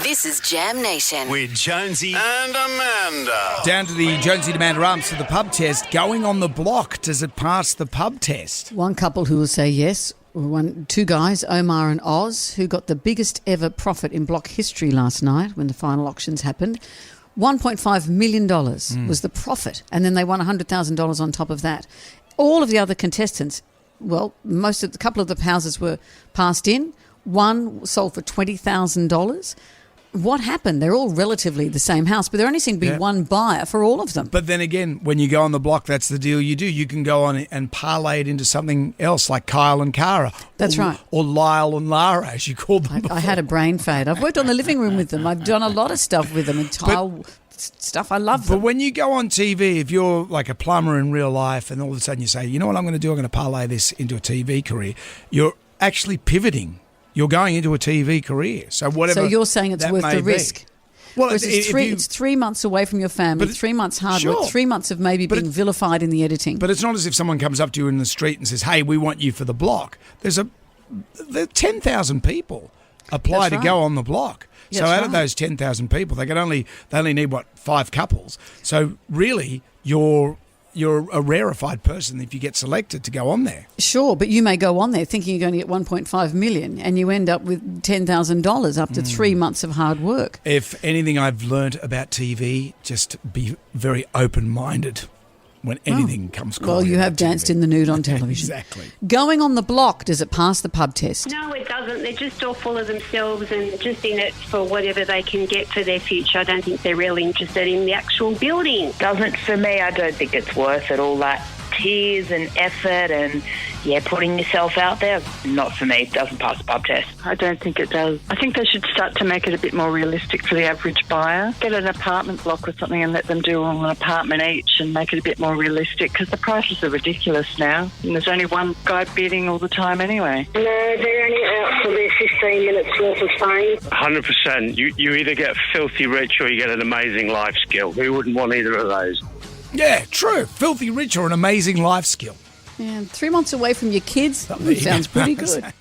This is Jam Nation. With Jonesy and Amanda. Down to the Jonesy and Amanda Arms for the pub test. Going on the block, does it pass the pub test? One couple who will say yes. Two guys, Omar and Oz, who got the biggest ever profit in block history last night when the final auctions happened. $1.5 million was the profit, and then they won $100,000 on top of that. All of the other contestants, well, a couple of the houses were passed in. One sold for $20,000. What happened? They're all relatively the same house, but there only seemed to be one buyer for all of them. But then again, when you go on the block, that's the deal you do. You can go on and parlay it into something else, like Kyle and Cara. That's right. Or Lyle and Lara, as you called them before. I had a brain fade. I've worked on the living room with them. I've done a lot of stuff with them and tile stuff. I love them. But when you go on TV, if you're like a plumber in real life and all of a sudden you say, you know what I'm going to do? I'm going to parlay this into a TV career. You're actually pivoting. You're going into a TV career. So whatever. So you're saying it's worth the risk. Well, it's 3 months away from your family, 3 months hard work, 3 months of maybe being vilified in the editing. But it's not as if someone comes up to you in the street and says, hey, we want you for the block. There are 10,000 people apply to go on the block. So out of those 10,000 people, they only need, 5 couples. So really, you're a rarefied person if you get selected to go on there. Sure, but you may go on there thinking you're going to get $1.5 million and you end up with $10,000 after 3 months of hard work. If anything I've learned about TV, just be very open-minded when anything comes close. Well, you have danced in the nude on television. Exactly. Going on the block, does it pass the pub test? No, it doesn't. They're just all full of themselves and just in it for whatever they can get for their future. I don't think they're really interested in the actual building. Doesn't for me. I don't think it's worth it. All that tears and effort and putting yourself out there. Not for me. It doesn't pass the pub test. I don't think it does. I think they should start to make it a bit more realistic for the average buyer. Get an apartment block or something and let them do an apartment each and make it a bit more realistic because the prices are ridiculous now and there's only one guy bidding all the time anyway. No, they're only out for their 15 minutes worth of fame. 100%. You either get filthy rich or you get an amazing life skill. Who wouldn't want either of those? Yeah, true. Filthy rich or an amazing life skill. Yeah, 3 months away from your kids. Sounds pretty good.